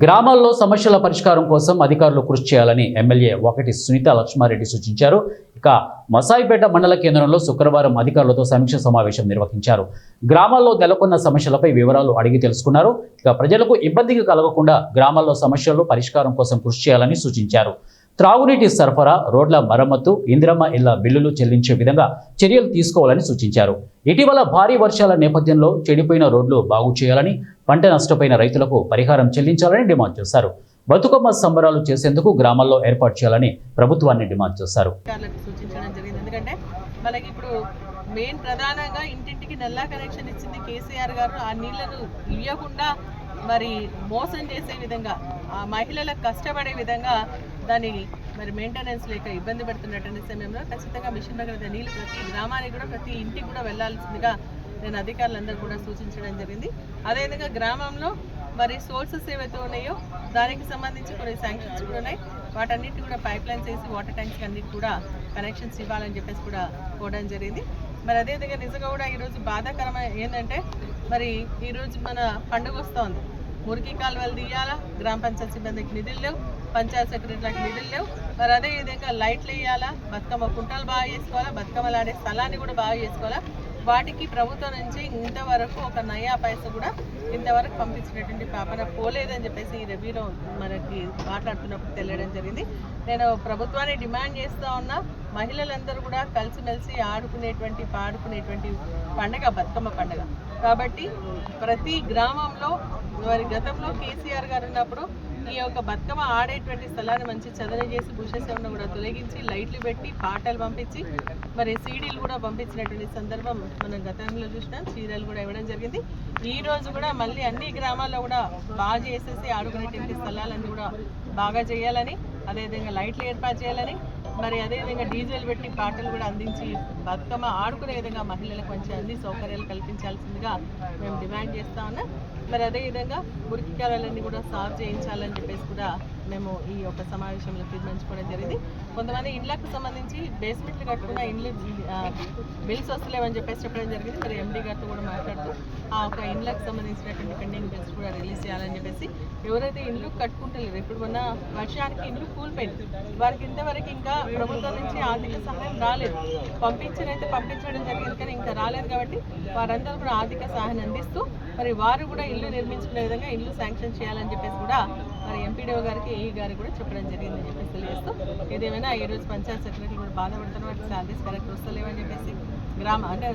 గ్రామాల్లో సమస్యల పరిష్కారం కోసం అధికారులు కృషి చేయాలని ఎమ్మెల్యే ఒకటి సునీత లక్ష్మారెడ్డి సూచించారు. ఇక మసాయిపేట మండల కేంద్రంలో శుక్రవారం అధికారులతో సమీక్ష సమావేశం నిర్వహించారు. గ్రామాల్లో నెలకొన్న సమస్యలపై వివరాలు అడిగి తెలుసుకున్నారు. ఇక ప్రజలకు ఇబ్బంది కలగకుండా గ్రామాల్లో సమస్యలు పరిష్కారం కోసం కృషి చేయాలని సూచించారు. త్రాగునీటి సరఫరా, రోడ్ల మరమ్మతు, ఇందిరమ్మ ఇళ్ల బిల్లులు చెల్లించే విధంగా చర్యలు తీసుకోవాలని సూచించారు. ఇటీవల భారీ వర్షాల నేపథ్యంలో చెడిపోయిన రోడ్లు బాగు చేయాలని, పంట నష్టపోయిన రైతులకు పరిహారం చెల్లించాలని డిమాండ్ చేశారు. బతుకమ్మ సంబరాలు చేసేందుకు గ్రామాల్లో ఏర్పాటు చేయాలని ప్రభుత్వాన్ని డిమాండ్ చేశారు. మనకి ఇప్పుడు మెయిన్ ప్రధానంగా ఇంటింటికి నల్లా కనెక్షన్ ఇచ్చింది కేసీఆర్ గారు. ఆ నీళ్లను ఇవ్వకుండా మరి మోసం చేసే విధంగా, ఆ మహిళలకు కష్టపడే విధంగా దాన్ని మరి మెయింటెనెన్స్ లేక ఇబ్బంది పడుతున్నటువంటి సమయంలో ఖచ్చితంగా మిషన్ భగీరథ నీళ్ళు ప్రతి గ్రామానికి కూడా ప్రతి ఇంటికి కూడా వెళ్లాల్సిందిగా నేను అధికారులందరూ కూడా సూచించడం జరిగింది. అదేవిధంగా గ్రామంలో మరి సోర్సెస్ ఏవైతే ఉన్నాయో దానికి సంబంధించి కొన్ని శాంక్షన్స్ కూడా ఉన్నాయి. వాటన్నిటి కూడా పైప్ లైన్స్ వేసి వాటర్ ట్యాంక్స్ అన్నిటి కూడా కనెక్షన్స్ ఇవ్వాలని చెప్పేసి కూడా కోవడం జరిగింది. మరి అదేవిధంగా నిజంగా కూడా ఈరోజు బాధాకరమైన ఏంటంటే మరి ఈరోజు మన పండుగ వస్తుంది. మురికి కాలువలు తీయాలా, గ్రామ పంచాయతీ సిబ్బందికి నిధులు లేవు, పంచాయత్ సెక్రటరీలకు నిధులు లేవు. మరి అదేవిధంగా లైట్లు వేయాలా, బతుకమ్మ కుంటలు బాగా చేసుకోవాలా, బతుకమ్మలు ఆడే స్థలాన్ని కూడా బాగా చేసుకోవాలా. వాటికి ప్రభుత్వం నుంచి ఇంతవరకు ఒక నయా పైసా కూడా ఇంతవరకు పంపించినటువంటి పాపన పోలేదని చెప్పేసి ఈ రివ్యూలో మనకి మాట్లాడుతున్నప్పుడు తెలియడం జరిగింది. నేను ప్రభుత్వాన్ని డిమాండ్ చేస్తూ ఉన్నా, మహిళలందరూ కూడా కలిసిమెలిసి ఆడుకునేటువంటి పాడుకునేటువంటి పండుగ బతుకమ్మ పండుగ. కాబట్టి ప్రతి గ్రామంలో మరి గతంలో కేసీఆర్ గారు ఉన్నప్పుడు ఈ యొక్క బతుకమ్మ ఆడేటువంటి స్థలాన్ని మంచి చదన చేసి భూషేశ్వరంను కూడా తొలగించి లైట్లు పెట్టి పాటలు పంపించి మరి సీడీలు కూడా పంపించినటువంటి సందర్భం మనం గతంలో చూసినాం. చీరలు కూడా ఇవ్వడం జరిగింది. ఈ రోజు కూడా మళ్ళీ అన్ని గ్రామాల్లో కూడా బాగా చేసేసి ఆడుకునేటువంటి స్థలాలన్నీ కూడా బాగా చేయాలని, అదేవిధంగా లైట్లు ఏర్పాటు చేయాలని, మరి అదేవిధంగా డీజిల్ పెట్టి పాటలు కూడా అందించి బతుకమ్మ ఆడుకునే విధంగా మహిళలకు మంచి అన్ని సౌకర్యాలు కల్పించాల్సిందిగా మేము డిమాండ్ చేస్తా ఉన్నాం. మరి అదేవిధంగా మురికి కాలువలన్నీ కూడా సాల్వ్ చేయించాలని చెప్పేసి కూడా మేము ఈ యొక్క సమావేశంలో తీర్మానించుకోవడం జరిగింది. కొంతమంది ఇండ్లకు సంబంధించి బేస్మెంట్లు కట్టుకున్న ఇండ్లు బిల్స్ వస్తలేవని చెప్పేసి చెప్పడం జరిగింది. మరి ఎండీ గారితో కూడా మాట్లాడుతూ ఆ ఒక ఇండ్లకు సంబంధించినటువంటి పెండింగ్ బిల్స్ కూడా రిలీజ్ చేయాలని చెప్పేసి, ఎవరైతే ఇండ్లు కట్టుకుంటలేరు, ఇప్పుడు మొన్న వర్షానికి ఇండ్లు కూలిపోయింది, వారికి ఇంతవరకు ఇంకా ప్రభుత్వం నుంచి ఆర్థిక సహాయం రాలేదు. పంపించడం జరిగింది కానీ ఇంకా రాలేదు. కాబట్టి వారందరూ కూడా ఆర్థిక సహాయాన్ని అందిస్తూ మరి వారు కూడా ఇల్లు నిర్మించుకునే విధంగా ఇల్లు శాంక్షన్ చేయాలని చెప్పేసి కూడా మరి ఎంపీడీఓ గారికి, ఏఈ గారికి కూడా చెప్పడం జరిగిందని చెప్పేసి తెలియజేస్తూ, ఏదేమైనా ఈరోజు పంచాయత్ సెక్రటరీ కూడా బాధపడుతున్న వాటికి శాలరీస్ కరెక్ట్ వస్తలేవని చెప్పేసి, అంటే